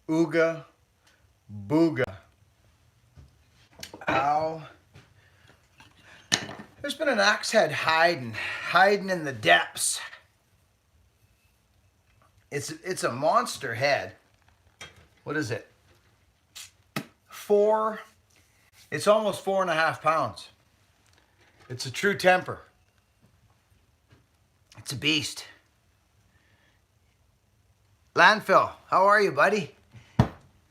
Ooga booga. Ow. There's been an axe head hiding in the depths. It's a monster head. What is it? It's almost 4.5 pounds. It's a true temper. It's a beast. Landfill, how are you, buddy?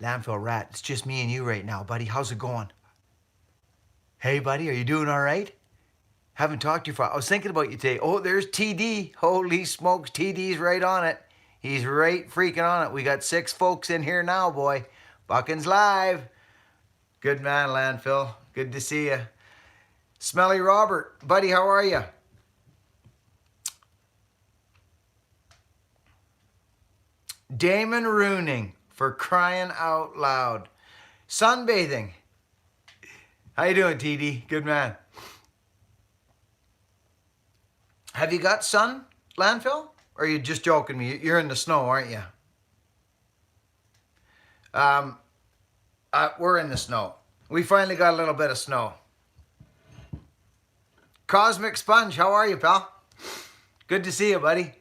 Landfill rat, it's just me and you right now, buddy. How's it going? Hey, buddy, are you doing all right? Haven't talked to you for. I was thinking about you today. Oh, there's TD. Holy smokes, TD's right on it. He's right freaking on it. We got 6 folks in here now, boy. Buckins live. Good man, Landfill. Good to see you. Smelly Robert, buddy, how are you? Damon Rooning, for crying out loud. Sunbathing. How you doing, TD? Good man. Have you got sun, Landfill? Or are you just joking me? You're in the snow, aren't you? We're in the snow. We finally got a little bit of snow. Cosmic Sponge, how are you, pal? Good to see you, buddy.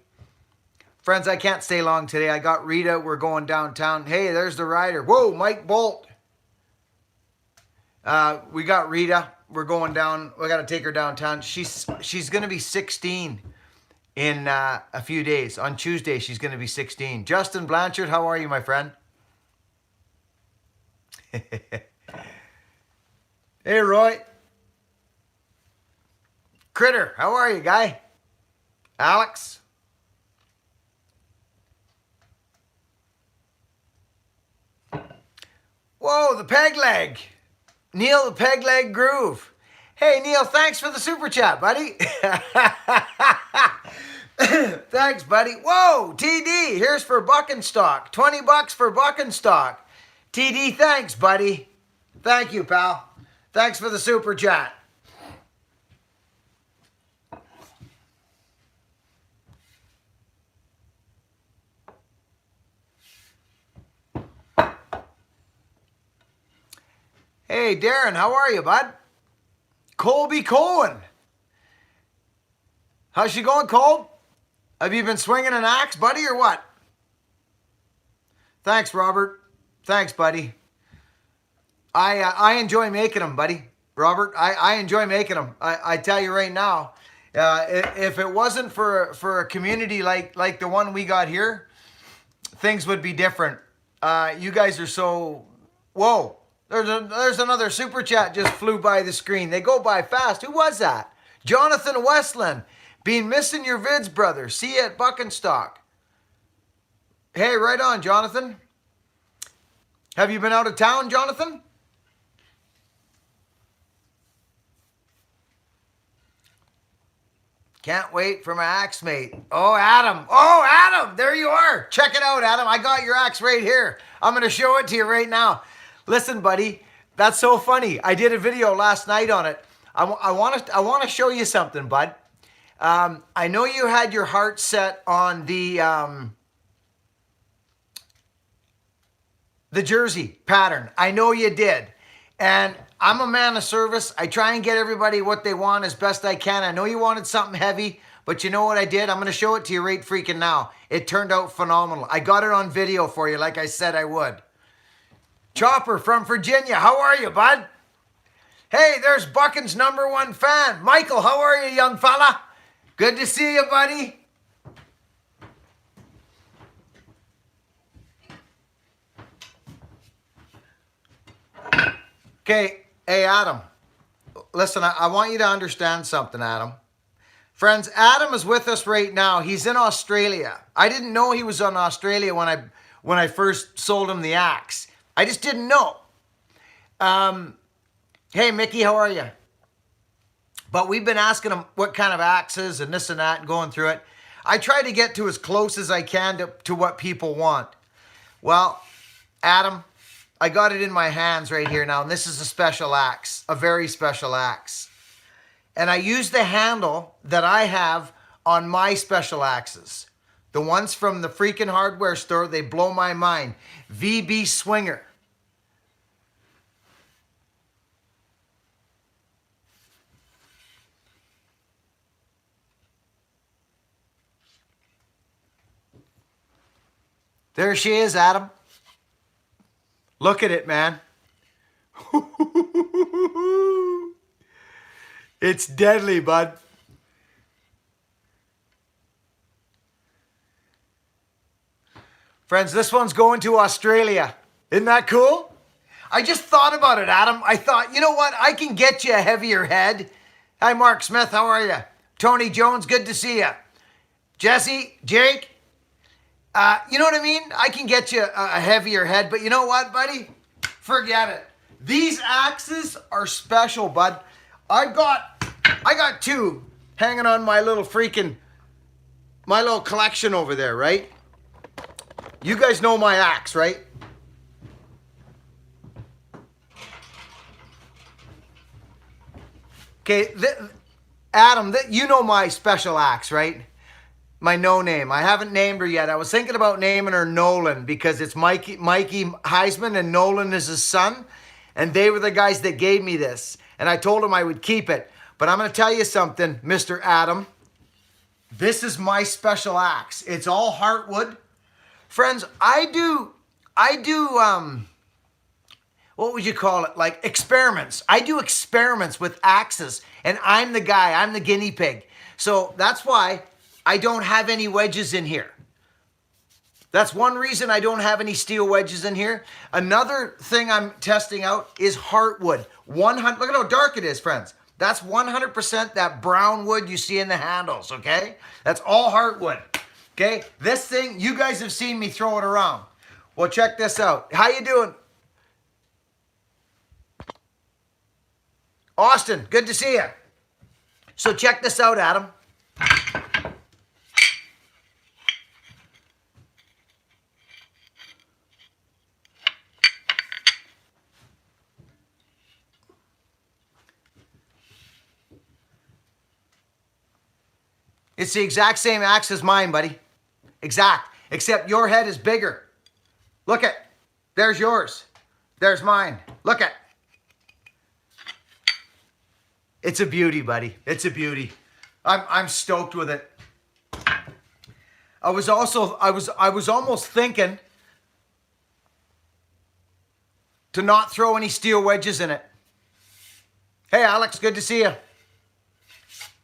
Friends, I can't stay long today. I got Rita. We're going downtown. Hey, there's the rider. Whoa, Mike Bolt. We got Rita. We're going down. We got to take her downtown. She's going to be 16 in a few days. On Tuesday, she's going to be 16. Justin Blanchard, how are you, my friend? Hey, Roy. Critter, how are you, guy? Alex. Whoa, the peg leg. Neil, the peg leg groove. Hey, Neil, thanks for the super chat, buddy. Thanks, buddy. Whoa, TD, here's for Buckenstock. 20 bucks for Buckenstock. TD, thanks, buddy. Thank you, pal. Thanks for the super chat. Hey, Darren, how are you, bud? Colby Cohen. How's she going, Cole? Have you been swinging an axe, buddy, or what? Thanks, Robert. Thanks, buddy. I enjoy making them, buddy. Robert, I enjoy making them. I tell you right now, if it wasn't for a community like the one we got here, things would be different. You guys are so... Whoa. There's another super chat just flew by the screen. They go by fast. Who was that? Jonathan Westland. Been missing your vids, brother. See you at Buckenstock. Hey, right on, Jonathan. Have you been out of town, Jonathan? Can't wait for my axe mate. Oh, Adam. Oh, Adam. There you are. Check it out, Adam. I got your axe right here. I'm going to show it to you right now. Listen, buddy, that's so funny. I did a video last night on it. I want to show you something, bud. I know you had your heart set on the jersey pattern. I know you did. And I'm a man of service. I try and get everybody what they want as best I can. I know you wanted something heavy, but you know what I did? I'm going to show it to you right freaking now. It turned out phenomenal. I got it on video for you like I said I would. Chopper from Virginia, how are you, bud? Hey, there's Buckin's #1 fan. Michael, how are you, young fella? Good to see you, buddy. Okay, hey, Adam. Listen, I want you to understand something, Adam. Friends, Adam is with us right now. He's in Australia. I didn't know he was in Australia when I first sold him the axe. I just didn't know. Hey, Mickey, how are you? But we've been asking him what kind of axes and this and that and going through it. I try to get to as close as I can to what people want. Well, Adam, I got it in my hands right here now, and this is a special axe, a very special axe. And I use the handle that I have on my special axes. The ones from the freaking hardware store, they blow my mind. VB Swinger. There she is, Adam. Look at it, man. It's deadly, bud. Friends, this one's going to Australia. Isn't that cool? I just thought about it, Adam. I thought, you know what? I can get you a heavier head. Hi, Mark Smith. How are you? Tony Jones, good to see you. Jesse, Jake. You know what I mean? I can get you a heavier head, but you know what, buddy? Forget it. These axes are special, bud. I got two hanging on my little collection over there, right? You guys know my axe, right? Okay, Adam, you know my special axe, right? My no name. I haven't named her yet. I was thinking about naming her Nolan because it's Mikey Heisman and Nolan is his son. And they were the guys that gave me this. And I told them I would keep it. But I'm going to tell you something, Mr. Adam. This is my special axe. It's all heartwood. Friends, I do, what would you call it? Like experiments. I do experiments with axes. And I'm the guy. I'm the guinea pig. So that's why I don't have any wedges in here. That's one reason I don't have any steel wedges in here. Another thing I'm testing out is heartwood. 100. Look at how dark it is, friends. That's 100% that brown wood you see in the handles, okay? That's all heartwood, okay? This thing, you guys have seen me throw it around. Well, check this out. How you doing? Austin, good to see you. So check this out, Adam. It's the exact same axe as mine, buddy. Exact. Except your head is bigger. Look at. There's yours. There's mine. Look at. It's a beauty, buddy. It's a beauty. I'm stoked with it. I was almost thinking to not throw any steel wedges in it. Hey, Alex, good to see you.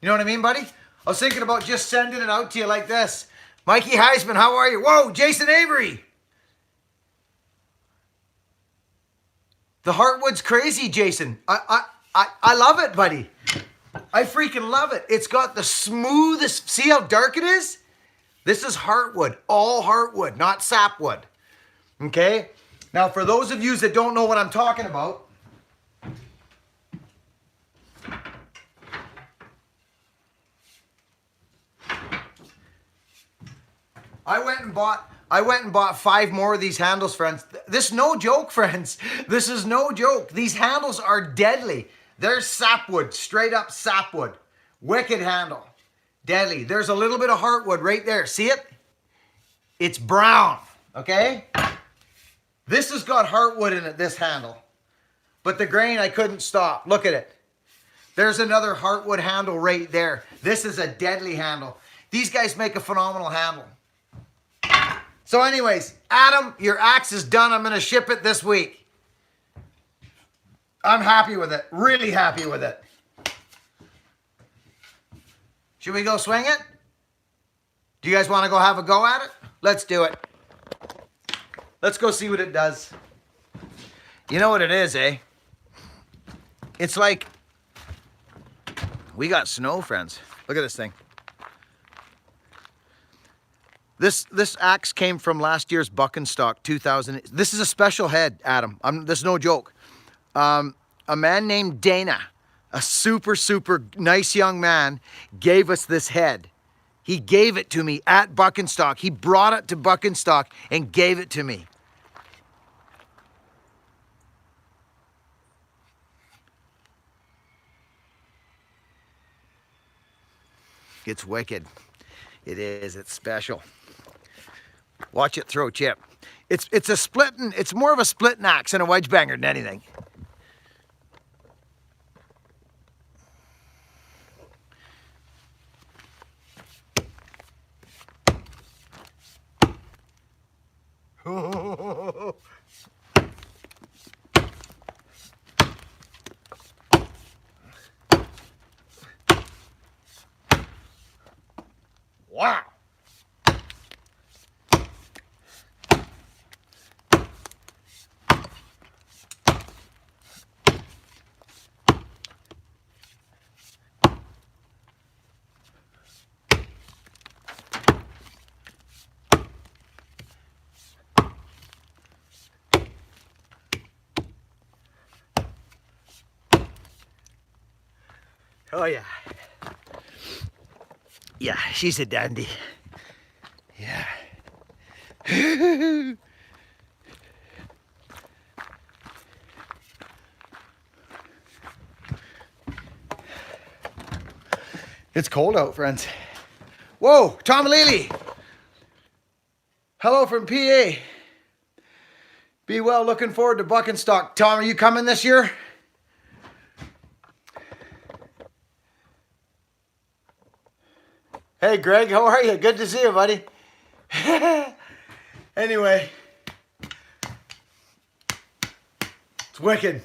You know what I mean, buddy? I was thinking about just sending it out to you like this. Mikey Heisman, how are you? Whoa, Jason Avery. The heartwood's crazy, Jason. I love it, buddy. I freaking love it. It's got the smoothest, see how dark it is? This is heartwood, all heartwood, not sapwood. Okay? Now, for those of you that don't know what I'm talking about, I went and bought 5 more of these handles, friends. This is no joke, friends. This is no joke. These handles are deadly. They're sapwood, straight up sapwood. Wicked handle. Deadly. There's a little bit of heartwood right there. See it? It's brown, okay? This has got heartwood in it, this handle. But the grain, I couldn't stop. Look at it. There's another heartwood handle right there. This is a deadly handle. These guys make a phenomenal handle. So anyways, Adam, your axe is done. I'm going to ship it this week. I'm happy with it. Really happy with it. Should we go swing it? Do you guys want to go have a go at it? Let's do it. Let's go see what it does. You know what it is, eh? It's like we got snow, friends. Look at this thing. This axe came from last year's Buckenstock 2000. This is a special head, Adam. This is no joke. A man named Dana, a super nice young man, gave us this head. He gave it to me at Buckenstock. He brought it to Buckenstock and gave it to me. It's wicked. It is. It's special. Watch it throw, Chip. It's a splitting, it's more of a splitting axe and a wedge banger than anything. Wow. Oh yeah. Yeah, she's a dandy. Yeah. It's cold out, friends. Whoa, Tom Lely. Hello from PA. Be well, looking forward to Buckenstock. Tom, are you coming this year? Hey, Greg, how are you? Good to see you, buddy. Anyway, it's wicked.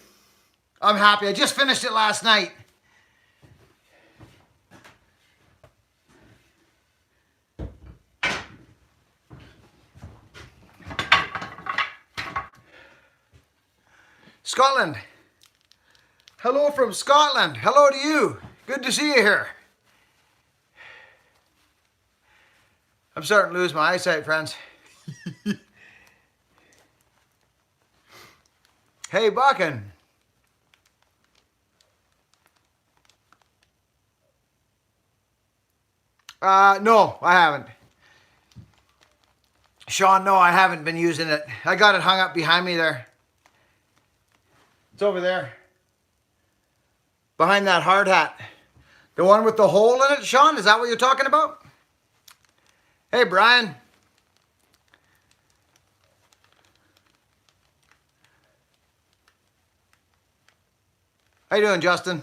I'm happy. I just finished it last night. Scotland. Hello from Scotland. Hello to you. Good to see you here. I'm starting to lose my eyesight, friends. Hey, Buckin. No, I haven't. Sean, no, I haven't been using it. I got it hung up behind me there. It's over there. Behind that hard hat. The one with the hole in it, Sean? Is that what you're talking about? Hey, Brian. How you doing, Justin?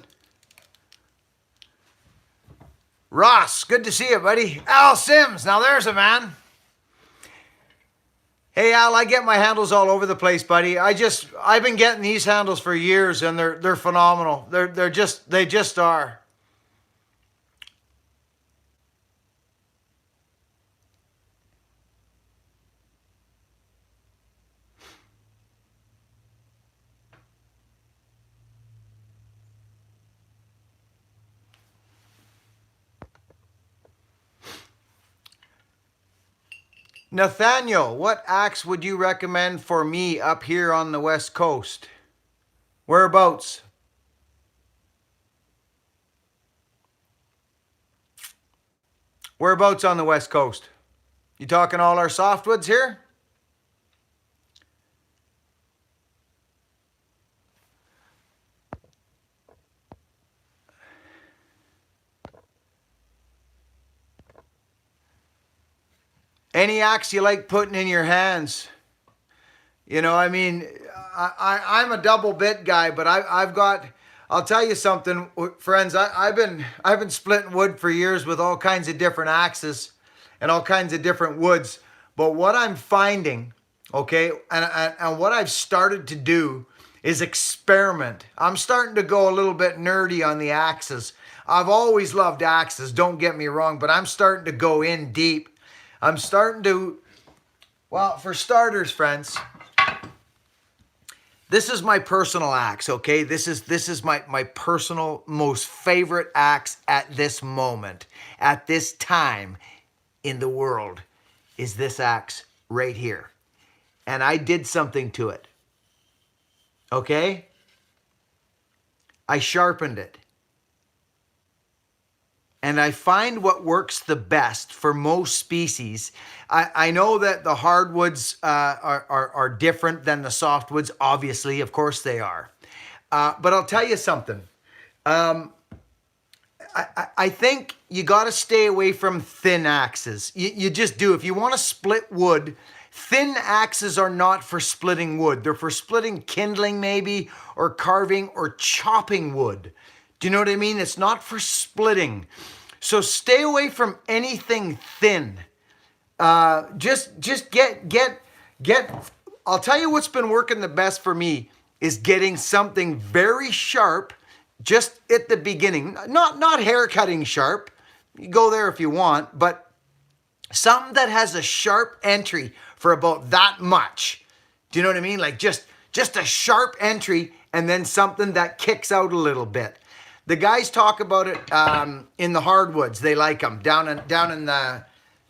Ross, good to see you, buddy. Al Sims, now there's a man. Hey, Al, I get my handles all over the place, buddy. I've been getting these handles for years, and they're phenomenal. They just are. Nathaniel, what axe would you recommend for me up here on the West Coast? Whereabouts? Whereabouts on the West Coast? You talking all our softwoods here? Any axe you like putting in your hands. You know, I mean, I'm a double bit guy, but I've got, I'll tell you something, friends, I've been splitting wood for years with all kinds of different axes and all kinds of different woods. But what I'm finding, okay, and what I've started to do is experiment. I'm starting to go a little bit nerdy on the axes. I've always loved axes, don't get me wrong, but I'm starting to go in deep. I'm starting to, well, for starters, friends, this is my personal axe, okay? This is my personal most favorite axe at this moment, at this time in the world, is this axe right here. And I did something to it, okay? I sharpened it. And I find what works the best for most species. I know that the hardwoods are different than the softwoods. Obviously, of course they are. But I'll tell you something. I think you got to stay away from thin axes. You just do. If you want to split wood, thin axes are not for splitting wood. They're for splitting kindling maybe, or carving or chopping wood. Do you know what I mean? It's not for splitting. So stay away from anything thin. Just get. I'll tell you what's been working the best for me is getting something very sharp just at the beginning. Not hair cutting sharp. You go there if you want, but something that has a sharp entry for about that much. Do you know what I mean? Like just a sharp entry, and then something that kicks out a little bit. The guys talk about it in the hardwoods. They like them down in the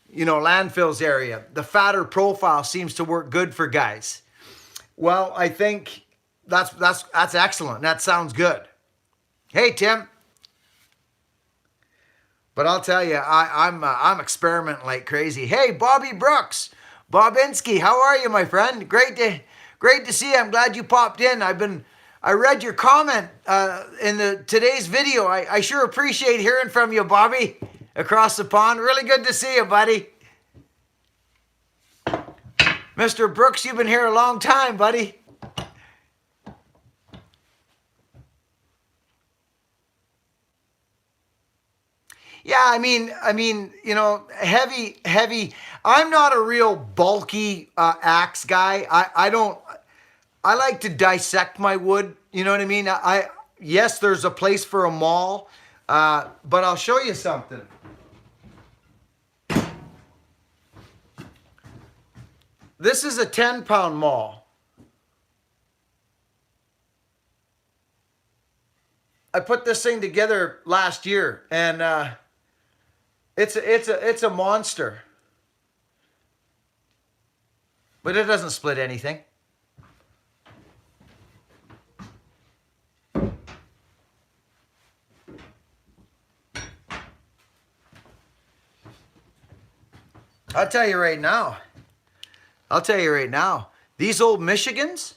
landfills area. The fatter profile seems to work good for guys. Well, I think that's excellent. That sounds good. Hey, Tim. But I'll tell you, I'm experimenting like crazy. Hey, Bobby Brooks, Bobinski, how are you, my friend? Great to see you. I'm glad you popped in. I read your comment in today's video. I sure appreciate hearing from you, Bobby, across the pond. Really good to see you, buddy. Mr. Brooks, you've been here a long time, buddy. Yeah, I mean, heavy. I'm not a real bulky axe guy. I like to dissect my wood. You know what I mean? Yes, there's a place for a maul, but I'll show you something. This is a 10-pound maul. I put this thing together last year, and it's a monster. But it doesn't split anything. I'll tell you right now. These old Michigans,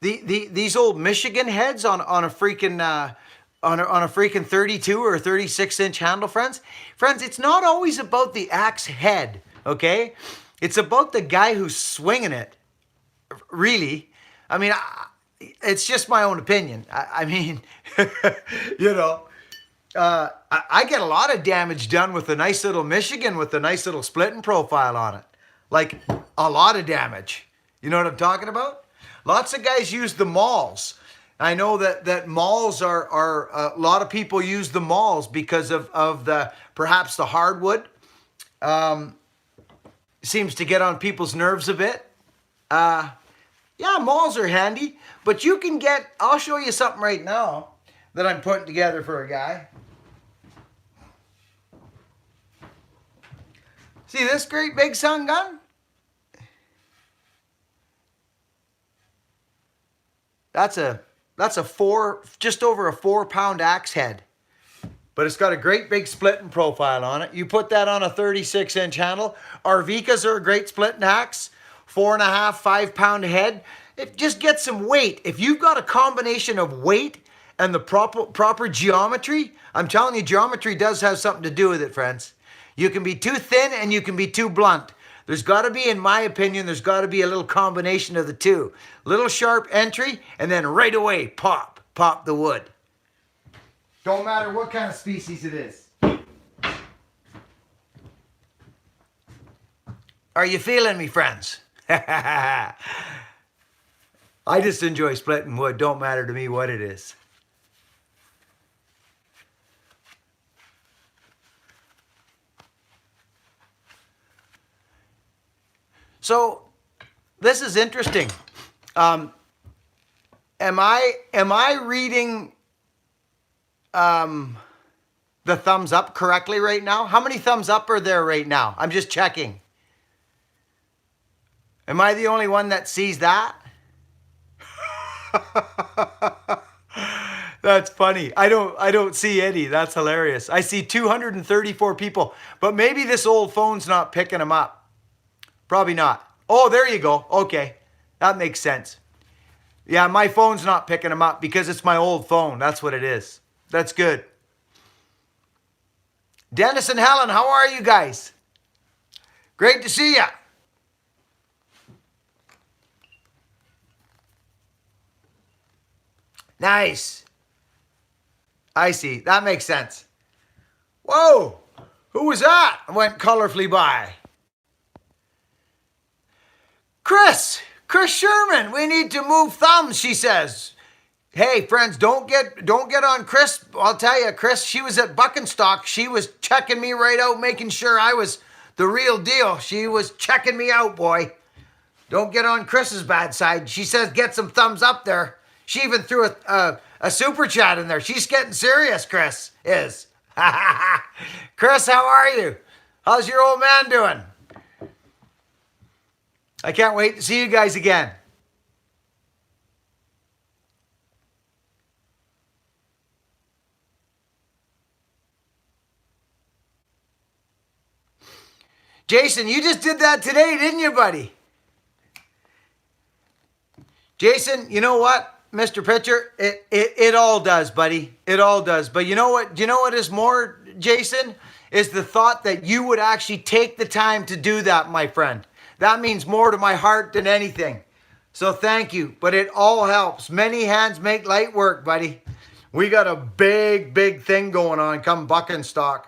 these old Michigan heads on a freaking on a freaking 32 or 36-inch handle, friends. Friends, it's not always about the axe head, okay? It's about the guy who's swinging it. Really, I mean, it's just my own opinion. I mean, I get a lot of damage done with a nice little Michigan with a nice little splitting profile on it. Like a lot of damage. You know what I'm talking about? Lots of guys use the mauls. I know that mauls are a lot of people use the mauls because of perhaps the hardwood. Seems to get on people's nerves a bit. Yeah, mauls are handy, but you can get, I'll show you something right now that I'm putting together for a guy. See this great big sun gun? That's a just over a 4-pound axe head. But it's got a great big splitting profile on it. You put that on a 36-inch handle. Arvicas are a great splitting axe. 4.5, 5-pound head. It just gets some weight. If you've got a combination of weight and the proper geometry, I'm telling you, geometry does have something to do with it, friends. You can be too thin and you can be too blunt. There's got to be, in my opinion, there's got to be a little combination of the two. Little sharp entry, and then right away, pop the wood. Don't matter what kind of species it is. Are you feeling me, friends? I just enjoy splitting wood. Don't matter to me what it is. So, this is interesting. Am I reading the thumbs up correctly right now? How many thumbs up are there right now? I'm just checking. Am I the only one that sees that? That's funny. I don't see any. That's hilarious. I see 234 people, but maybe this old phone's not picking them up. Probably not. Oh, there you go. Okay. That makes sense. Yeah, my phone's not picking them up because it's my old phone. That's what it is. That's good. Dennis and Helen, how are you guys? Great to see you. Nice. I see. That makes sense. Whoa. Who was that? I went colorfully by. Chris Sherman, we need to move thumbs, she says. Hey, friends, don't get on Chris. I'll tell you, Chris, she was at Buckenstock. She was checking me right out, making sure I was the real deal. She was checking me out, boy. Don't get on Chris's bad side. She says get some thumbs up there. She even threw a super chat in there. She's getting serious, Chris is. Chris, how are you? How's your old man doing? I can't wait to see you guys again. Jason, you just did that today, didn't you, buddy? Jason, you know what, Mr. Pitcher? It all does, buddy. It all does. But you know what? Do you know what is more, Jason? Is the thought that you would actually take the time to do that, my friend. That means more to my heart than anything. So thank you. But it all helps. Many hands make light work, buddy. We got a big thing going on come Buckenstock.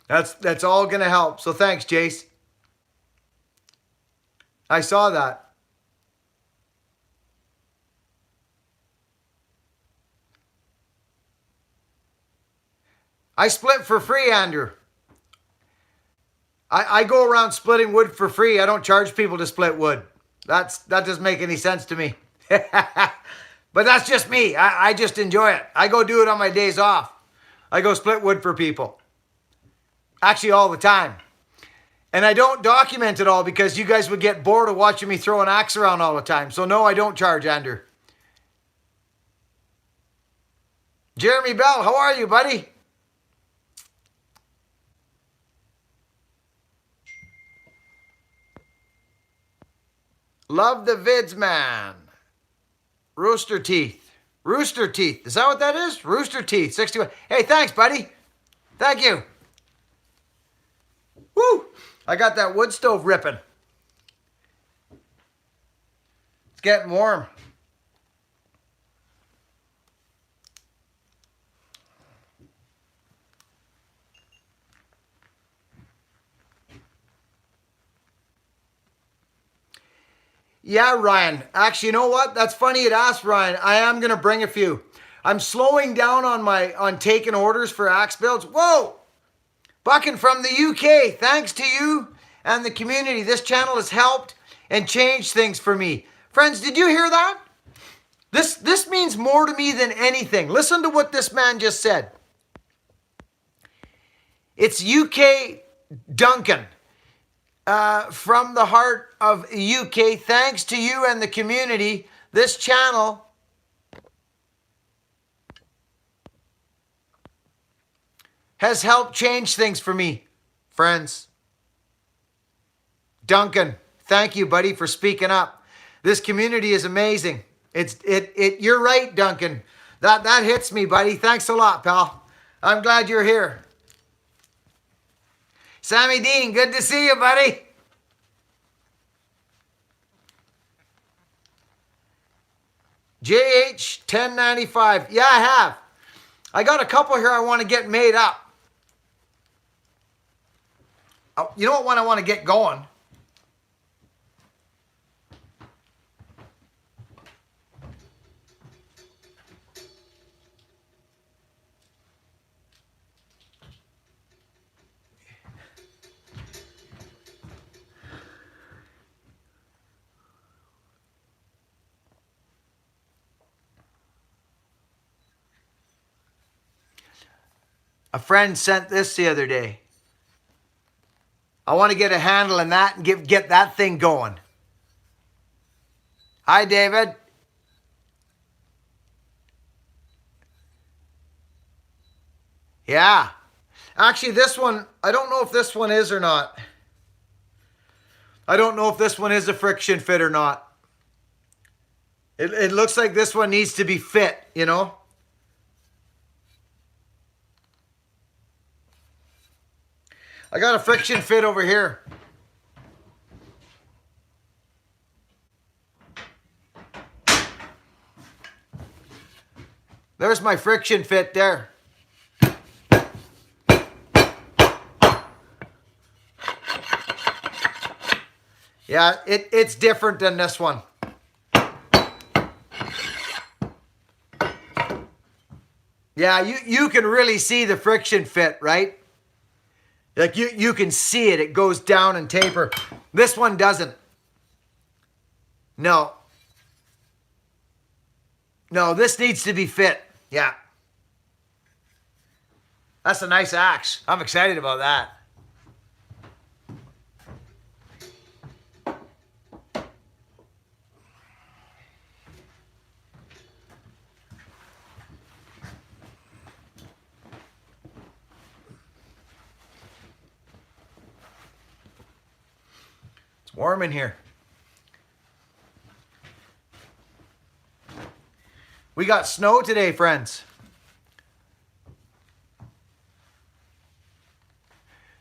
That's all going to help. So thanks, Jace. I saw that. I split for free, Andrew. I go around splitting wood for free. I don't charge people to split wood. That doesn't make any sense to me. But that's just me. I just enjoy it. I go do it on my days off. I go split wood for people. Actually, all the time. And I don't document it all because you guys would get bored of watching me throw an axe around all the time. So no, I don't charge, Andrew. Jeremy Bell, how are you, buddy? Love the vids, man. Rooster Teeth. Rooster Teeth. Is that what that is? Rooster Teeth, 61. Hey, thanks, buddy. Thank you. Woo! I got that wood stove ripping. It's getting warm. Yeah, Ryan. Actually, you know what? That's funny you'd ask, Ryan. I am going to bring a few. I'm slowing down on taking orders for axe builds. Whoa! Bucking from the UK. Thanks to you and the community. This channel has helped and changed things for me. Friends, did you hear that? This means more to me than anything. Listen to what this man just said. It's UK Duncan. From the heart of UK, thanks to you and the community, this channel has helped change things for me, friends. Duncan, thank you, buddy, for speaking up. This community is amazing. You're right, Duncan. That hits me, buddy. Thanks a lot, pal. I'm glad you're here. Sammy Dean, good to see you, buddy. JH 1095. Yeah, I have. I got a couple here I want to get made up. Oh, you know what one I want to get going? A friend sent this the other day. I want to get a handle on that and get that thing going. Hi, David. Yeah. Actually, this one, I don't know if this one is or not. I don't know if this one is a friction fit or not. It looks like this one needs to be fit, you know? I got a friction fit over here. There's my friction fit there. Yeah, it's different than this one. Yeah, you can really see the friction fit, right? Like you can see it. It goes down and taper. This one doesn't. No. No, this needs to be fit. Yeah. That's a nice axe. I'm excited about that. It's warm in here. We got snow today, friends.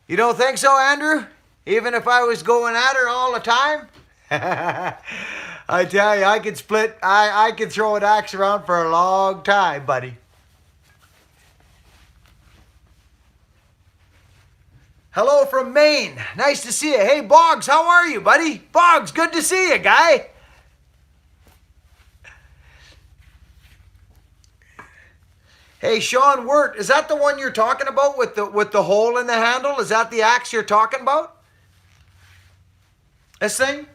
You don't think so, Andrew? Even if I was going at her all the time? I tell you, I could split, I could throw an axe around for a long time, buddy. Hello from Maine. Nice to see you. Hey, Boggs, how are you, buddy? Boggs, good to see you, guy. Hey, Sean Wirt, is that the one you're talking about with the hole in the handle? Is that the axe you're talking about? This thing?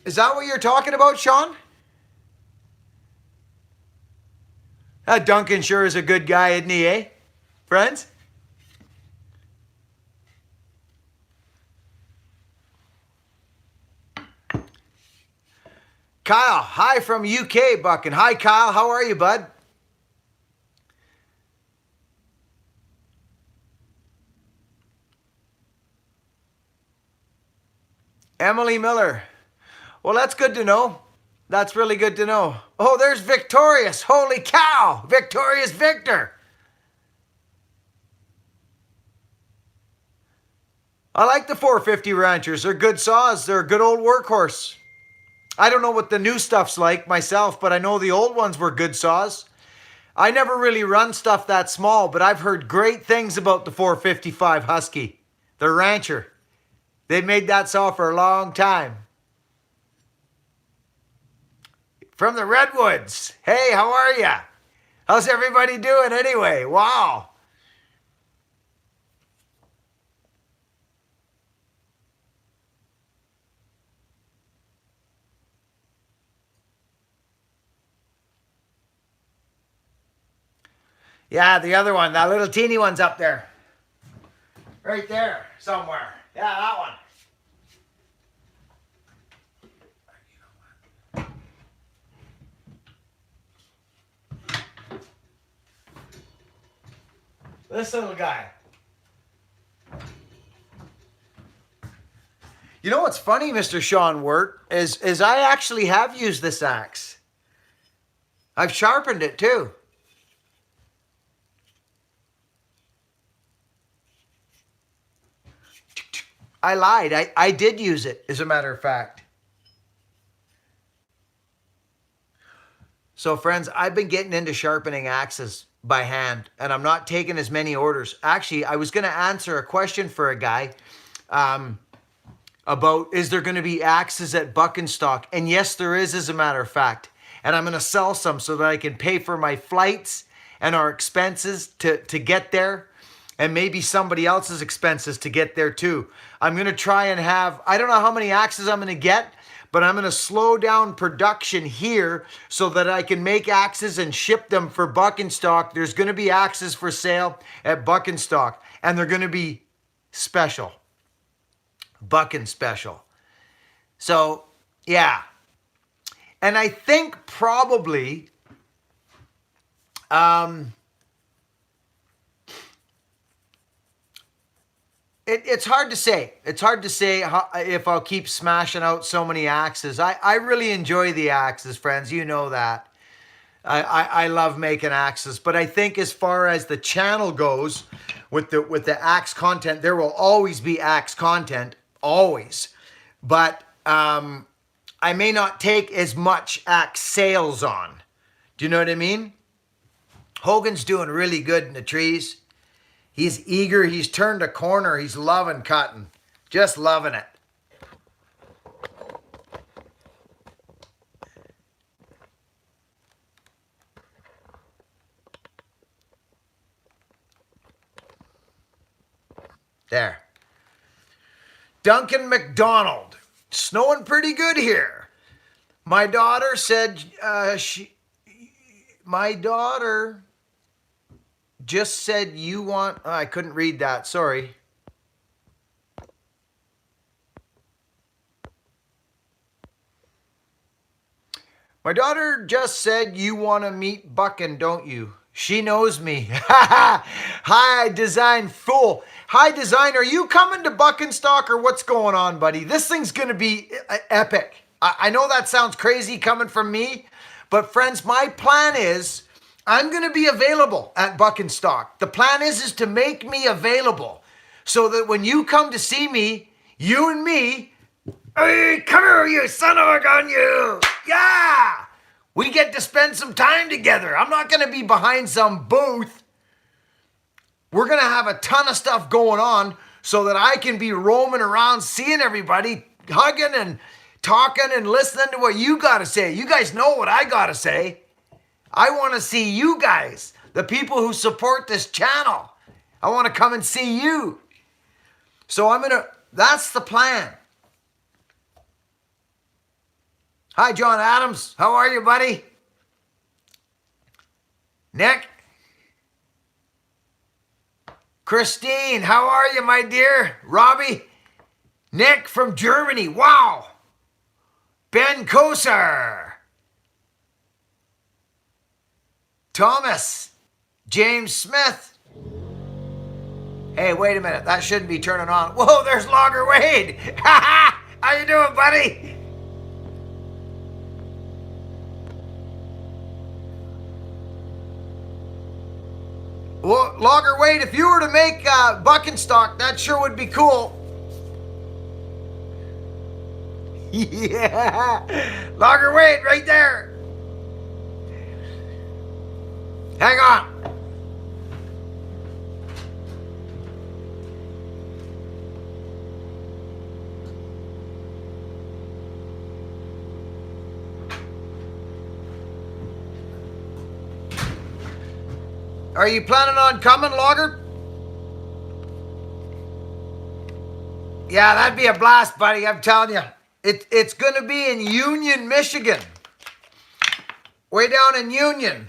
Is that what you're talking about, Sean? That Duncan sure is a good guy, isn't he, eh? Friends? Kyle, hi from UK, Bucking. Hi, Kyle. How are you, bud? Emily Miller. Well, that's good to know. That's really good to know. Oh, there's Victorious. Holy cow. Victorious Victor. I like the 450 Ranchers. They're good saws. They're a good old workhorse. I don't know what the new stuff's like myself, but I know the old ones were good saws. I never really run stuff that small, but I've heard great things about the 455 Husky, the Rancher. They've made that saw for a long time. From the Redwoods. Hey, how are ya? How's everybody doing anyway? Wow. Yeah, the other one, that little teeny one's up there. Right there, somewhere. Yeah, that one. This little guy. You know what's funny, Mr. Sean Wirt, is I actually have used this axe. I've sharpened it too. I lied. I did use it, as a matter of fact. So, friends, I've been getting into sharpening axes by hand, and I'm not taking as many orders. Actually, I was going to answer a question for a guy about, is there going to be axes at Buck and Stock? And yes, there is, as a matter of fact. And I'm going to sell some so that I can pay for my flights and our expenses to get there, and maybe somebody else's expenses to get there too. I'm going to try and have, I don't know how many axes I'm going to get, but I'm going to slow down production here so that I can make axes and ship them for Buck and Stock. There's going to be axes for sale at Buck and Stock, and they're going to be special. Buck and special. So, yeah. And I think probably it's hard to say. It's hard to say if I'll keep smashing out so many axes. I really enjoy the axes, friends. You know that. I love making axes, but I think as far as the channel goes, with the axe content, there will always be axe content, always. But I may not take as much axe sales on. Do you know what I mean? Hogan's doing really good in the trees. He's eager. He's turned a corner. He's loving cutting. Just loving it. There. Duncan McDonald. Snowing pretty good here. My daughter said my daughter just said you want... Oh, I couldn't read that. Sorry. My daughter just said you want to meet Buckin, don't you? She knows me. Hi, Design Fool. Hi, Design. Are you coming to Buckenstock or what's going on, buddy? This thing's going to be epic. I know that sounds crazy coming from me, but friends, my plan is I'm going to be available at Buckenstock. The plan is to make me available so that when you come to see me, you and me, hey, come here, you son of a gun, you. Yeah. We get to spend some time together. I'm not going to be behind some booth. We're going to have a ton of stuff going on so that I can be roaming around, seeing everybody, hugging and talking and listening to what you got to say. You guys know what I got to say. I want to see you guys, the people who support this channel. I want to come and see you. So that's the plan. Hi, John Adams. How are you, buddy? Nick? Christine, how are you, my dear? Robbie? Nick from Germany. Wow. Ben Kosar. Thomas. James Smith. Hey, wait a minute. That shouldn't be turning on. Whoa, there's Logger Wade. How you doing, buddy? Well, Logger Wade, if you were to make Buckenstock, that sure would be cool. Yeah. Logger Wade right there. Hang on. Are you planning on coming, Logger? Yeah, that'd be a blast, buddy. I'm telling you. It's going to be in Union, Michigan. Way down in Union.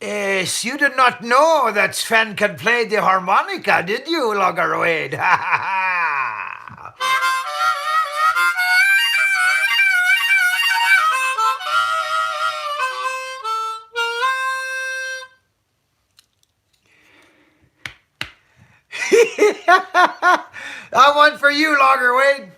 Yes, you did not know that Sven can play the harmonica, did you, Logger Wade? That one for you, Logger Wade.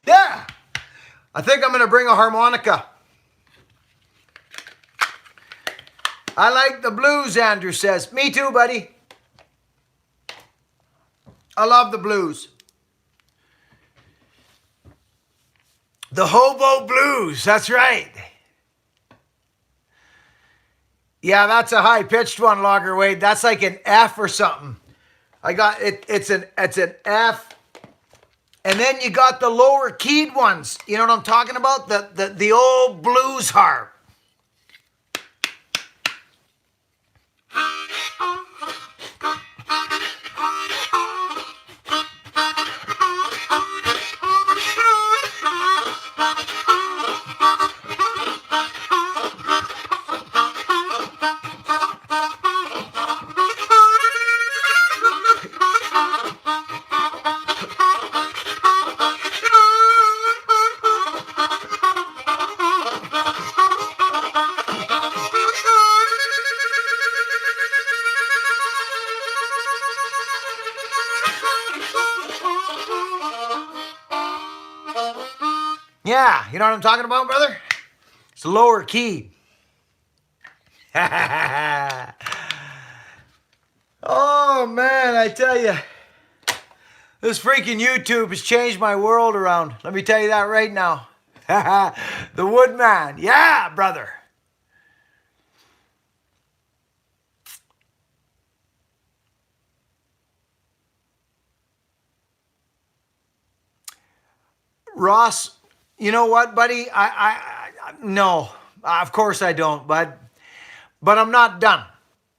Yeah, I think I'm going to bring a harmonica. I like the blues, Andrew says. Me too, buddy. I love the blues. The hobo blues, that's right. Yeah, that's a high-pitched one, Logger Wade. That's like an F or something. I got it. It's an F, And then you got the lower keyed ones. You know what I'm talking about? The old blues harp. Yeah, you know what I'm talking about, brother? It's lower key. Oh, man, I tell you, this freaking YouTube has changed my world around. Let me tell you that right now. The Woodman. Yeah, brother. Ross, you know what, buddy? No, of course I don't, bud. But I'm not done.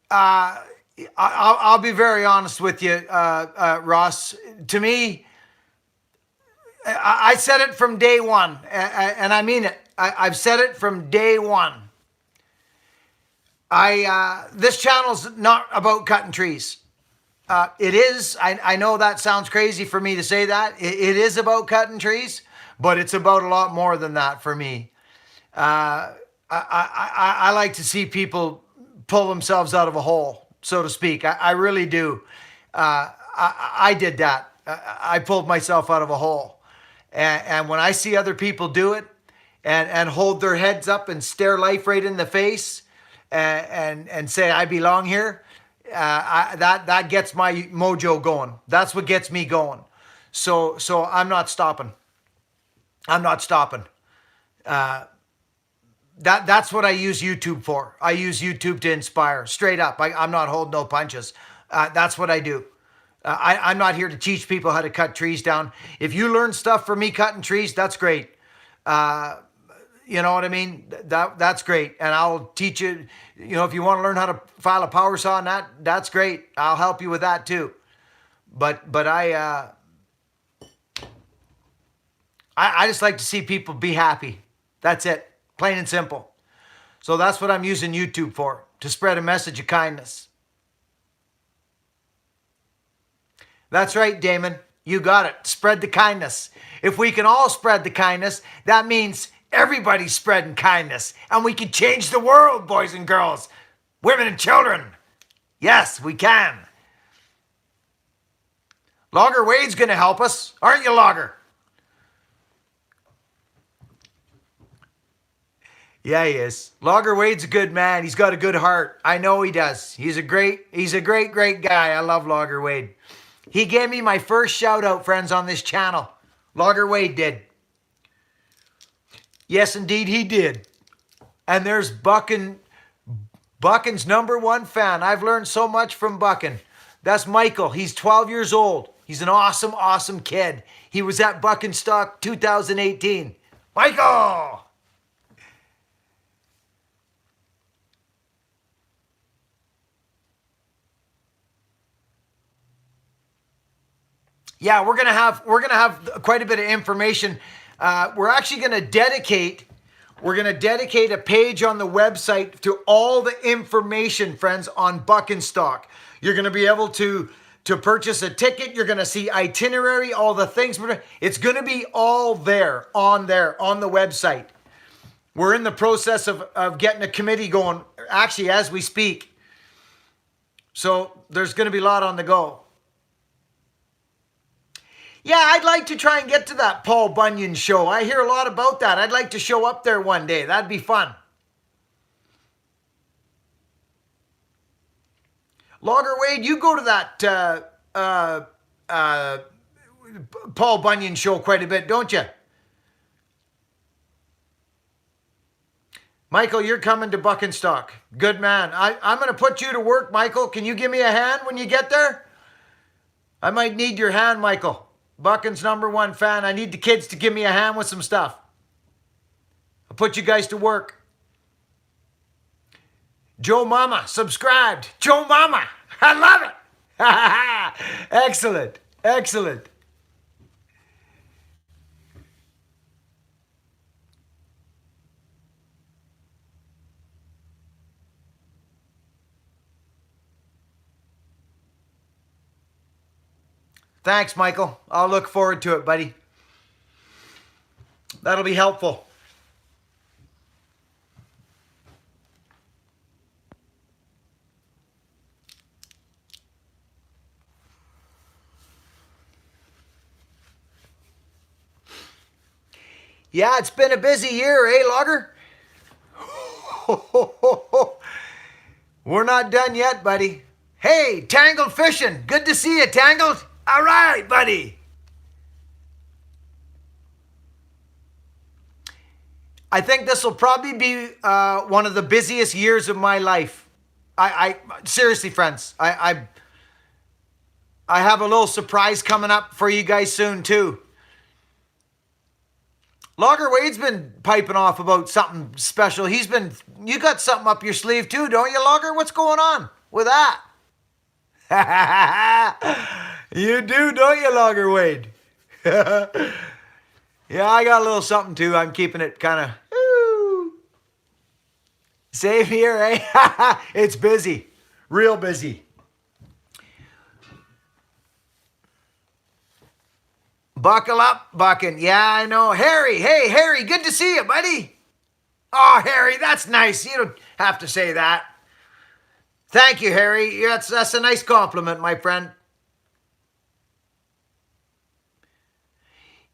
I'll be very honest with you, Ross. To me, I said it from day one, and I mean it. I've said it from day one. This channel's not about cutting trees. It is. I know that sounds crazy for me to say that. It is about cutting trees, but it's about a lot more than that for me. I like to see people pull themselves out of a hole, so to speak. I really do. I did that. I pulled myself out of a hole. And when I see other people do it and hold their heads up and stare life right in the face and say, I belong here, that gets my mojo going. That's what gets me going. So I'm not stopping. I'm not stopping. That's what I use YouTube for. I use YouTube to inspire. Straight up. I'm not holding no punches. That's what I do. I'm not here to teach people how to cut trees down. If you learn stuff from me cutting trees, that's great. You know what I mean? That's great. And I'll teach you, if you want to learn how to file a power saw on that's great. I'll help you with that too. But I just like to see people be happy. That's it. Plain and simple. So that's what I'm using YouTube for, to spread a message of kindness. That's right, Damon. You got it. Spread the kindness. If we can all spread the kindness, that means everybody's spreading kindness. And we can change the world, boys and girls, women and children. Yes, we can. Logger Wade's going to help us. Aren't you, Logger? Yeah, he is. Logger Wade's a good man. He's got a good heart. I know he does. He's a great guy. I love Logger Wade. He gave me my first shout out, friends, on this channel. Logger Wade did. Yes, indeed, he did. And there's Buckin's #1 fan. I've learned so much from Buckin. That's Michael. He's 12 years old. He's an awesome, awesome kid. He was at Buckenstock 2018. Michael! Yeah, we're gonna have quite a bit of information. We're actually gonna dedicate a page on the website to all the information, friends, on Buckenstock. You're gonna be able to purchase a ticket. You're gonna see itinerary, all the things. It's gonna be all there on the website. We're in the process of getting a committee going, actually, as we speak. So there's gonna be a lot on the go. Yeah, I'd like to try and get to that Paul Bunyan show. I hear a lot about that. I'd like to show up there one day. That'd be fun. Logger Wade, you go to that Paul Bunyan show quite a bit, don't you? Michael, you're coming to Buckenstock. Good man. I'm going to put you to work, Michael. Can you give me a hand when you get there? I might need your hand, Michael. Buchan's #1 fan. I need the kids to give me a hand with some stuff. I'll put you guys to work. Joe Mama, subscribed. Joe Mama, I love it. Excellent, excellent. Thanks, Michael. I'll look forward to it, buddy. That'll be helpful. Yeah, it's been a busy year, eh, Logger? We're not done yet, buddy. Hey, Tangled Fishing. Good to see you, Tangled. All right, buddy. I think this will probably be one of the busiest years of my life. I seriously, friends, I have a little surprise coming up for you guys soon, too. Logger Wade's been piping off about something special. You got something up your sleeve too, don't you, Logger? What's going on with that? You do, don't you, Logger Wade? Yeah, I got a little something too. I'm keeping it kind of same here, eh? It's busy, real busy. Buckle up, Buckin. Yeah, I know. Harry, hey, Harry, good to see you, buddy. Oh, Harry, that's nice. You don't have to say that. Thank you, Harry. That's a nice compliment, my friend.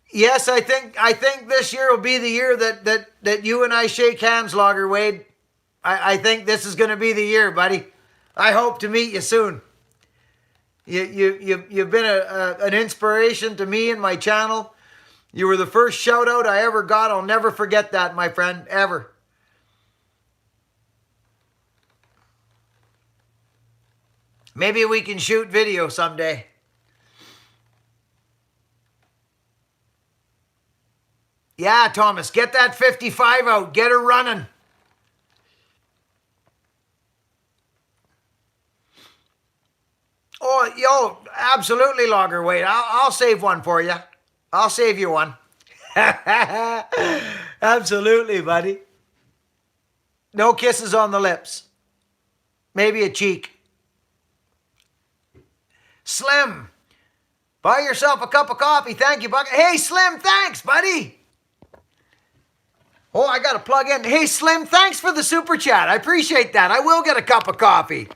Yes, I think this year will be the year that you and I shake hands, Logger Wade. I think this is going to be the year, buddy. I hope to meet you soon. You've been an inspiration to me and my channel. You were the first shout out I ever got. I'll never forget that, my friend, ever. Maybe we can shoot video someday. Yeah, Thomas, get that 55 out. Get her running. Oh, yo, absolutely, Logger Wade. I'll save one for you. I'll save you one. Absolutely, buddy. No kisses on the lips. Maybe a cheek. Slim, buy yourself a cup of coffee. Thank you, Buck. Hey, Slim, thanks, buddy. Oh, I got to plug in. Hey, Slim, thanks for the super chat. I appreciate that. I will get a cup of coffee.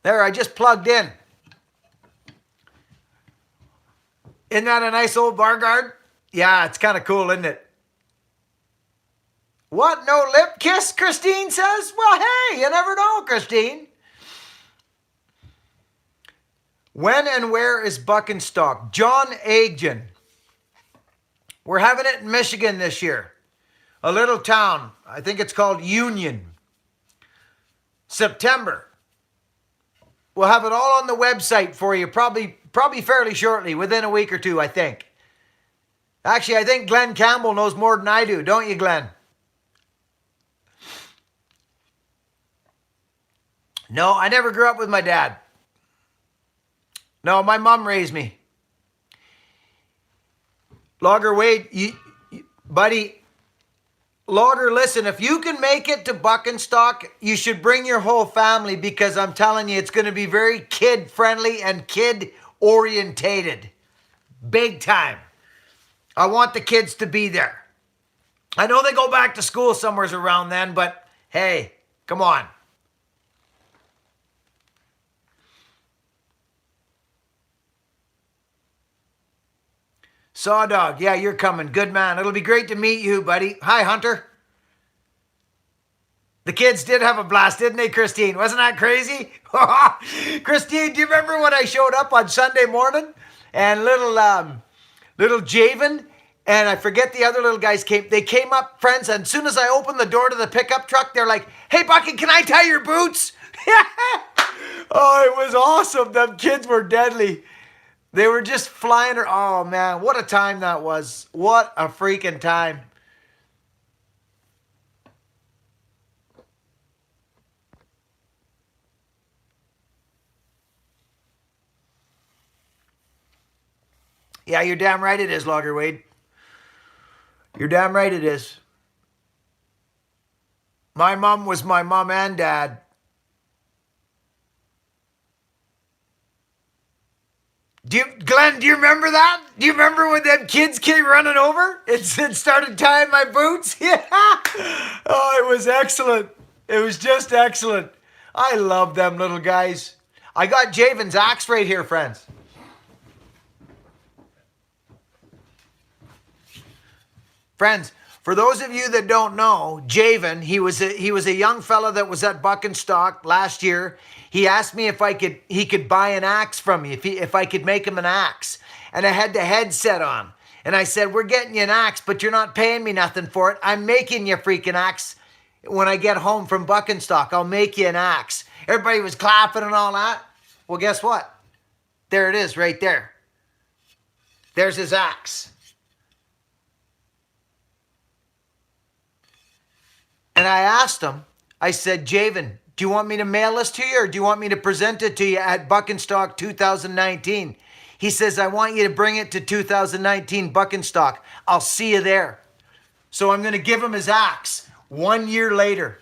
There, I just plugged in. Isn't that a nice old bar guard? Yeah, it's kind of cool, isn't it? What? No lip kiss, Christine says? Well, hey, you never know, Christine. When and where is Buchan Stock? John Agin. We're having it in Michigan this year. A little town. I think it's called Union. September. We'll have it all on the website for you probably fairly shortly, within a week or two, I think. Actually, I think Glenn Campbell knows more than I do, don't you, Glenn? No, I never grew up with my dad. No, my mom raised me. Logger Wade, buddy, Logger, listen, if you can make it to Buchan Stock, you should bring your whole family, because I'm telling you, it's going to be very kid-friendly and kid-orientated. Big time. I want the kids to be there. I know they go back to school somewhere around then, but hey, come on. Sawdog, yeah, you're coming. Good man. It'll be great to meet you, buddy. Hi, Hunter. The kids did have a blast, didn't they, Christine? Wasn't that crazy? Christine, do you remember when I showed up on Sunday morning? And little Javen, and I forget the other little guys came. They came up, friends, and as soon as I opened the door to the pickup truck, they're like, hey, Bucky, can I tie your boots? Oh, it was awesome. Them kids were deadly. They were just flying. Oh, man, what a time that was. What a freaking time. Yeah, you're damn right it is, Logger Wade. You're damn right it is. My mom was my mom and dad. Glenn, do you remember that? Do you remember when them kids came running over? It started tying my boots? Yeah. Oh, it was excellent. It was just excellent. I love them little guys. I got Javen's axe right here, friends. Friends, for those of you that don't know, Javen, he was a young fella that was at Buck and Stock last year. He asked me if he could buy an axe from me, if I could make him an axe. And I had the headset on. And I said, we're getting you an axe, but you're not paying me nothing for it. I'm making you a freaking axe when I get home from Buck and Stock. I'll make you an axe. Everybody was clapping and all that. Well, guess what? There it is right there. There's his axe. And I asked him, I said, Javen, do you want me to mail this to you or do you want me to present it to you at Buck and Stock 2019? He says, I want you to bring it to 2019 Buck and Stock. I'll see you there. So I'm going to give him his axe 1 year later.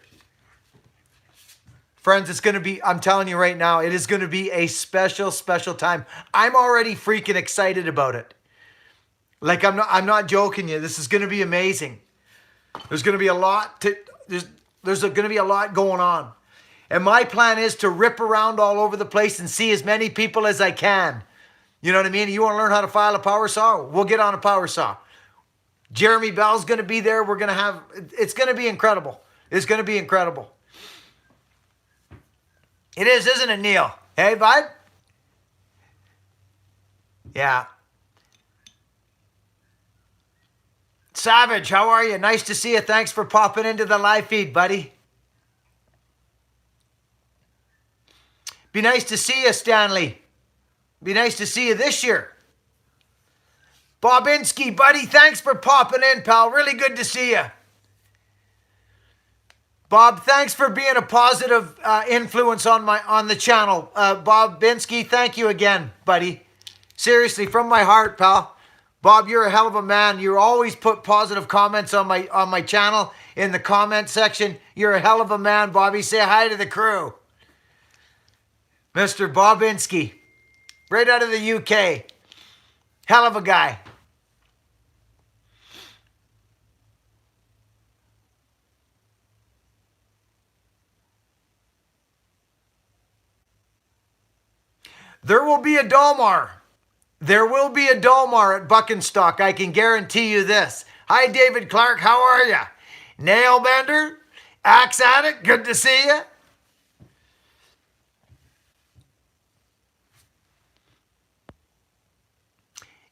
Friends, it's going to be, I'm telling you right now, it is going to be a special, special time. I'm already freaking excited about it. Like, I'm not joking you. This is going to be amazing. There's going to be a lot there's going to be a lot going on. And my plan is to rip around all over the place and see as many people as I can. You know what I mean? You want to learn how to file a power saw? We'll get on a power saw. Jeremy Bell's going to be there. We're going to have, it's going to be incredible. It's going to be incredible. It is, isn't it, Neil? Hey, bud? Yeah. Savage, how are you? Nice to see you. Thanks for popping into the live feed, buddy. Be nice to see you, Stanley. Be nice to see you this year. Bobinski, buddy, thanks for popping in, pal. Really good to see you. Bob, thanks for being a positive influence on the channel. Bob Binsky, thank you again, buddy. Seriously, from my heart, pal. Bob, you're a hell of a man. You always put positive comments on my channel in the comment section. You're a hell of a man, Bobby. Say hi to the crew. Mr. Bobinski, right out of the UK. Hell of a guy. There will be a Dalmar. There will be a Dalmar at Buck and Stock. I can guarantee you this. Hi, David Clark. How are you? Nail Bender? Axe Addict? Good to see you.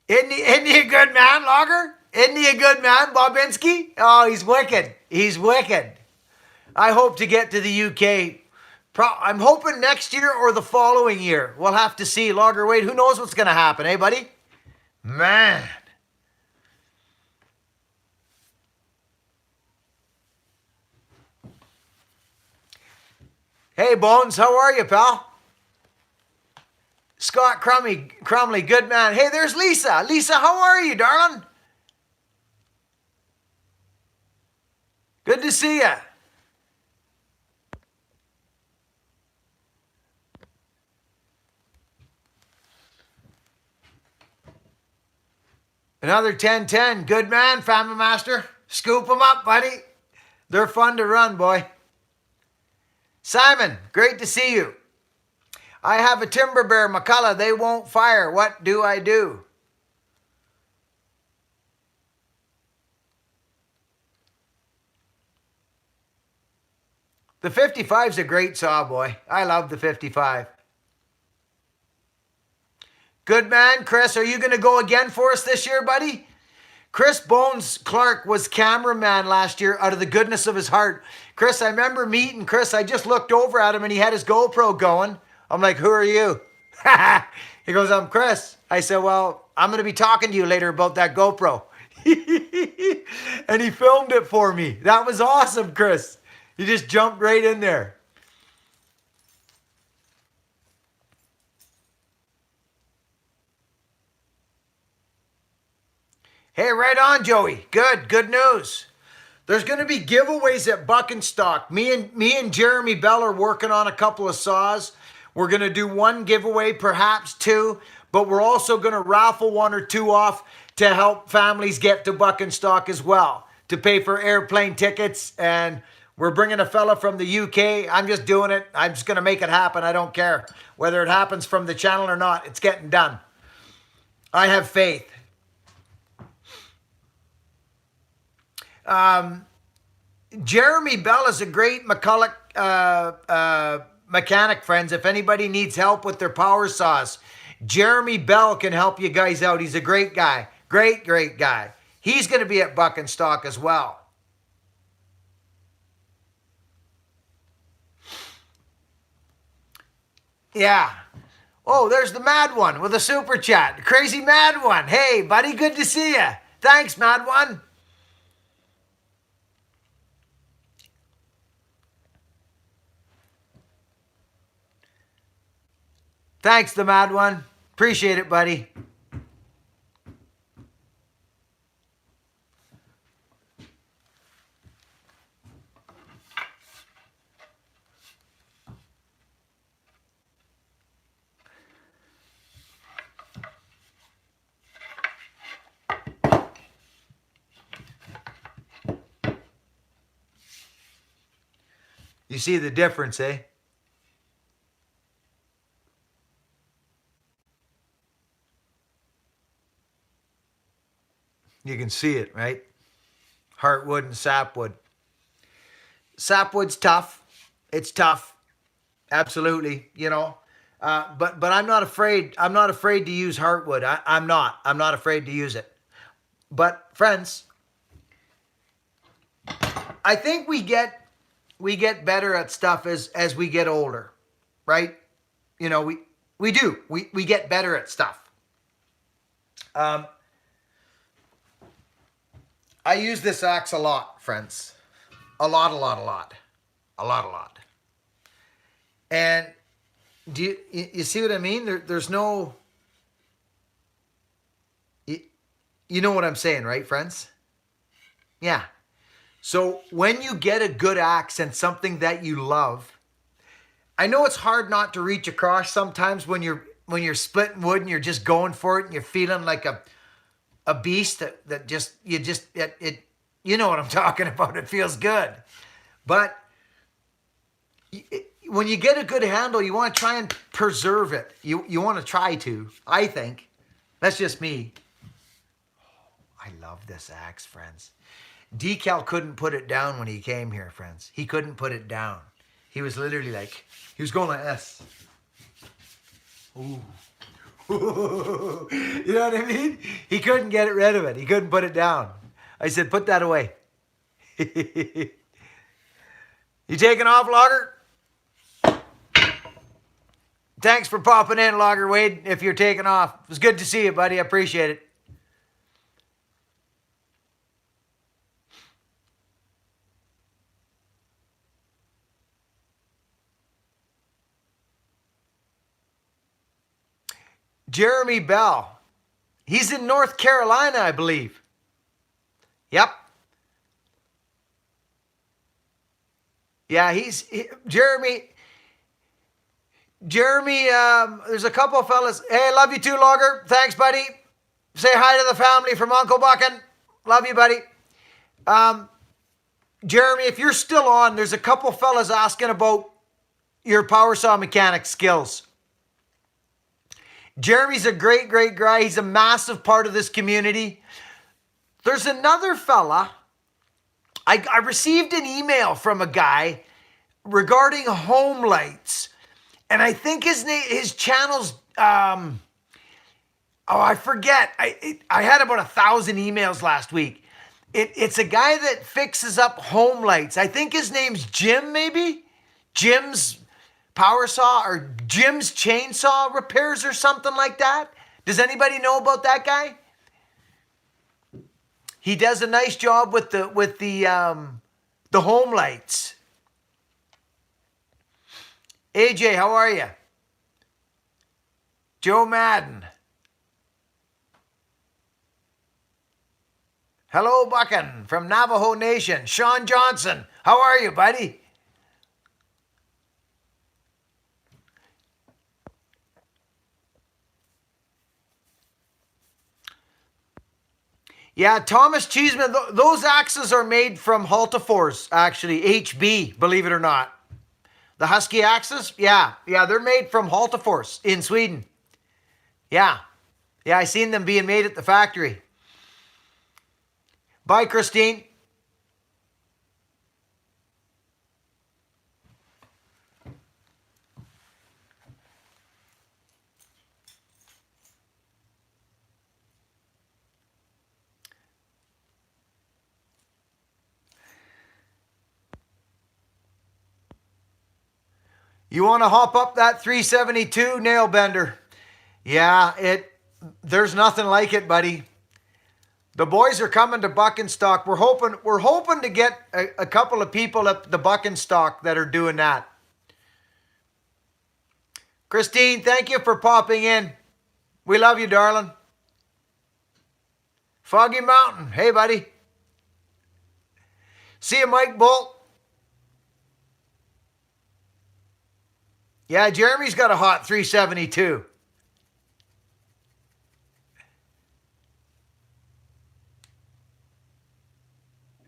Isn't he a good man, Logger? Isn't he a good man, Bobinski? Oh, he's wicked. He's wicked. I hope to get to the UK. I'm hoping next year or the following year. We'll have to see. Logger Wade, who knows what's going to happen, eh, buddy? Man. Hey, Bones, how are you, pal? Scott Crumley, good man. Hey, there's Lisa. Lisa, how are you, darling? Good to see you. Another 10-10. Good man, Family Master. Scoop them up, buddy. They're fun to run, boy. Simon, great to see you. I have a Timber Bear, McCullough. They won't fire. What do I do? The 55's a great saw, boy. I love the 55. Good man, Chris. Are you going to go again for us this year, buddy? Chris Bones Clark was cameraman last year out of the goodness of his heart. Chris, I remember meeting Chris. I just looked over at him and he had his GoPro going. I'm like, who are you? He goes, I'm Chris. I said, well, I'm going to be talking to you later about that GoPro. And he filmed it for me. That was awesome, Chris. He just jumped right in there. Hey, right on, Joey. Good news. There's going to be giveaways at Buck and Stock. Me and Jeremy Bell are working on a couple of saws. We're going to do one giveaway, perhaps two, but we're also going to raffle one or two off to help families get to Buck and Stock as well, to pay for airplane tickets. And we're bringing a fella from the UK. I'm just doing it. I'm just going to make it happen. I don't care whether it happens from the channel or not. It's getting done. I have faith. Jeremy Bell is a great McCulloch mechanic, friends. If anybody needs help with their power saws, Jeremy Bell can help you guys out. He's a great guy. Great guy. He's going to be at Buck and Stock as well. Yeah. Oh, there's the Mad One with a super chat. Crazy Mad One. Hey, buddy, good to see you. Thanks, Mad One. Thanks, the Mad One. Appreciate it, buddy. You see the difference, eh? You can see it, right? Heartwood and sapwood. Sapwood's tough. It's tough. Absolutely, you know. But I'm not afraid. I'm not afraid to use heartwood. I'm not. I'm not afraid to use it. But friends, I think we get better at stuff as we get older, right? You know, we do. We get better at stuff. I use this axe a lot, friends. A lot. And do you see what I mean? There's no... You know what I'm saying, right, friends? Yeah. So when you get a good axe and something that you love, I know it's hard not to reach across sometimes when you're splitting wood and you're just going for it and you're feeling like a beast that just you know what I'm talking about. It feels good. But when you get a good handle, you want to try and preserve it. You want to try to, I think. That's just me. I love this axe, friends. Decal couldn't put it down when he came here, friends. He couldn't put it down. He was literally like, he was going like this. Ooh. You know what I mean? He couldn't get rid of it. He couldn't put it down. I said, put that away. You taking off, Logger? Thanks for popping in, Logger Wade, if you're taking off. It was good to see you, buddy. I appreciate it. Jeremy Bell. He's in North Carolina, I believe. Yep. Yeah, Jeremy, there's a couple of fellas. Hey, love you too, Logger. Thanks, buddy. Say hi to the family from Uncle Buckin. Love you, buddy. Jeremy, if you're still on, there's a couple of fellas asking about your power saw mechanic skills. Jeremy's a great guy. He's a massive part of this community. There's another fella. I received an email from a guy regarding home lights. And I think his channel's, I forget. I had about 1,000 emails last week. It's a guy that fixes up home lights. I think his name's Jim, maybe? Jim's power saw or Jim's chainsaw repairs or something like that. Does anybody know about that guy? He does a nice job with the home lights. AJ, how are you? Joe Madden. Hello, Buckin from Navajo Nation. Sean Johnson, how are you, buddy? Yeah, Thomas Cheeseman, those axes are made from Hultafors, actually, HB, believe it or not. The Husky axes, yeah, they're made from Hultafors in Sweden. Yeah, I seen them being made at the factory. Bye, Christine. You want to hop up that 372 nail bender? Yeah, there's nothing like it, buddy. The boys are coming to Buckenstock. We're hoping to get a couple of people at the Buckenstock that are doing that. Christine, thank you for popping in. We love you, darling. Foggy Mountain, hey, buddy. See you, Mike Bolt. Yeah, Jeremy's got a hot 372.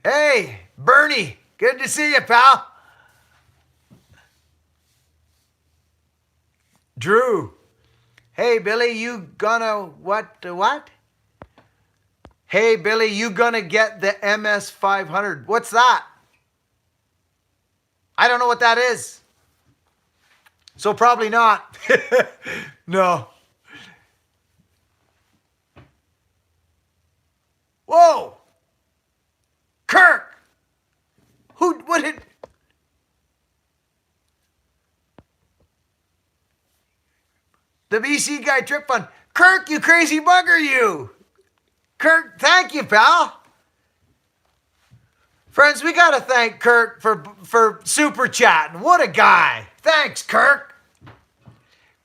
Hey, Bernie, good to see you, pal. Drew, hey, Billy, you gonna what? Hey, Billy, you gonna get the MS500. What's that? I don't know what that is. So probably not. No. Whoa. Kirk. What did... The BC Guy Trip Fund. Kirk, you crazy bugger, you. Kirk, thank you, pal. Friends, we got to thank Kirk for super chatting. What a guy. Thanks, Kirk.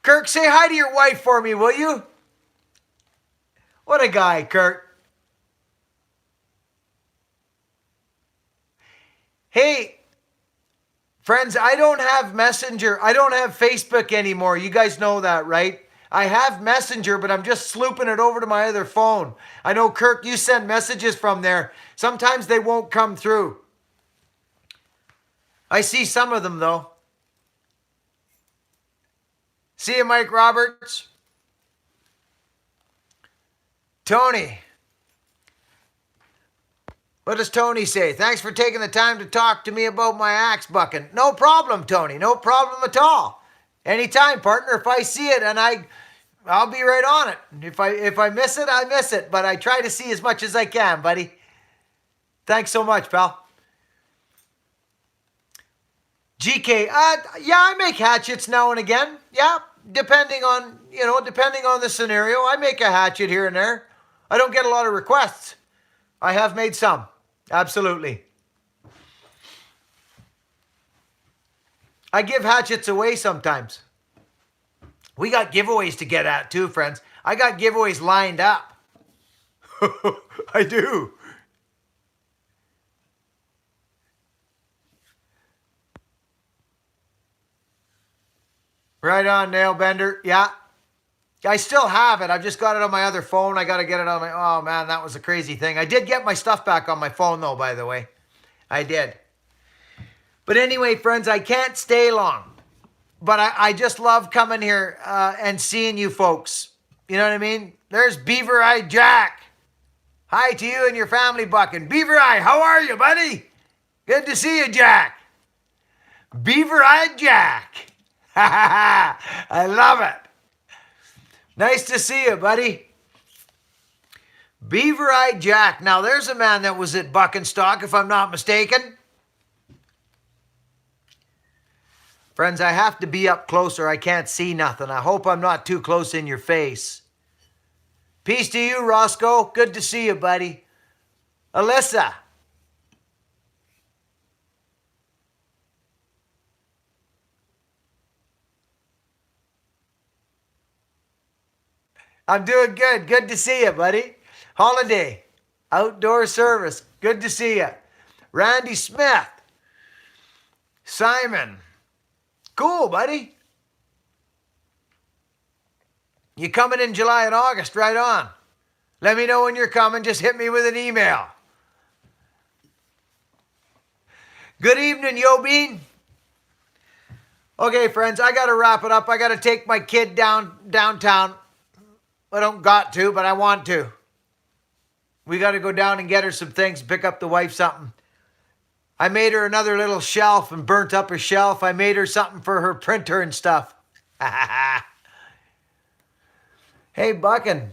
Kirk, say hi to your wife for me, will you? What a guy, Kirk. Hey, friends, I don't have Messenger. I don't have Facebook anymore. You guys know that, right? I have Messenger, but I'm just slooping it over to my other phone. I know, Kirk, you send messages from there. Sometimes they won't come through. I see some of them, though. See you, Mike Roberts. Tony. What does Tony say? Thanks for taking the time to talk to me about my axe bucking. No problem, Tony. No problem at all. Anytime, partner. If I see it and I'll be right on it. If I miss it, I miss it. But I try to see as much as I can, buddy. Thanks so much, pal. GK, yeah, I make hatchets now and again. Yeah, depending on the scenario, I make a hatchet here and there. I don't get a lot of requests. I have made some. Absolutely. I give hatchets away sometimes. We got giveaways to get at too, friends. I got giveaways lined up. I do. Right on, Nail Bender. Yeah. I still have it. I've just got it on my other phone. I got to get it on my... Oh, man, that was a crazy thing. I did get my stuff back on my phone, though, by the way. I did. But anyway, friends, I can't stay long. But I just love coming here and seeing you folks. You know what I mean? There's Beaver Eye Jack. Hi to you and your family, Bucking. Beaver Eye, how are you, buddy? Good to see you, Jack. Beaver Eye Jack. I love it. Nice to see you, buddy. Beaver Eye Jack. Now, there's a man that was at Buckenstock, if I'm not mistaken. Friends, I have to be up closer. I can't see nothing. I hope I'm not too close in your face. Peace to you, Roscoe. Good to see you, buddy. Alyssa. I'm doing good. Good to see you, buddy. Holiday. Outdoor service. Good to see you. Randy Smith. Simon. Cool, buddy. You coming in July and August, right on. Let me know when you're coming. Just hit me with an email. Good evening, Yo Bean. Okay, friends, I got to wrap it up. I got to take my kid downtown. I don't got to, but I want to. We got to go down and get her some things, pick up the wife something. I made her another little shelf and burnt up her shelf. I made her something for her printer and stuff. Hey, Buckin.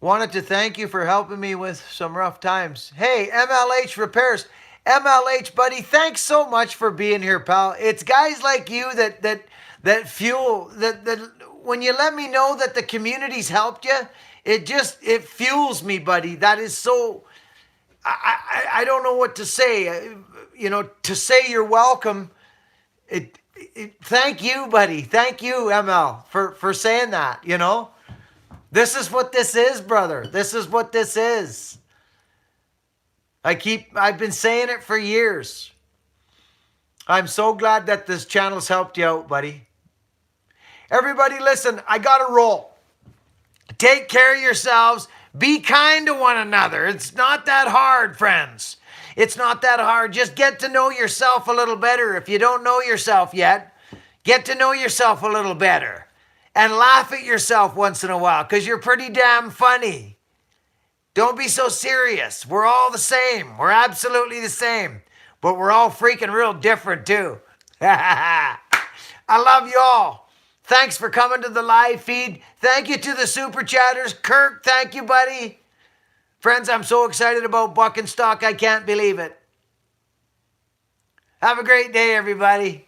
Wanted to thank you for helping me with some rough times. Hey, MLH Repairs. MLH, buddy, thanks so much for being here, pal. It's guys like you that fuel, that when you let me know that the community's helped you, it fuels me, buddy. That is so... I don't know what to say. To say you're welcome. Thank you, buddy. Thank you, ML, for saying that. This is what this is, brother. This is what this is. I've been saying it for years. I'm so glad that this channel's helped you out, buddy. Everybody, listen. I gotta roll. Take care of yourselves. Be kind to one another. It's not that hard, friends. It's not that hard. Just get to know yourself a little better. If you don't know yourself yet, get to know yourself a little better. And laugh at yourself once in a while, because you're pretty damn funny. Don't be so serious. We're all the same. We're absolutely the same. But we're all freaking real different, too. I love you all. Thanks for coming to the live feed. Thank you to the super chatters. Kirk, thank you, buddy. Friends, I'm so excited about Buck and Stock, I can't believe it. Have a great day, everybody.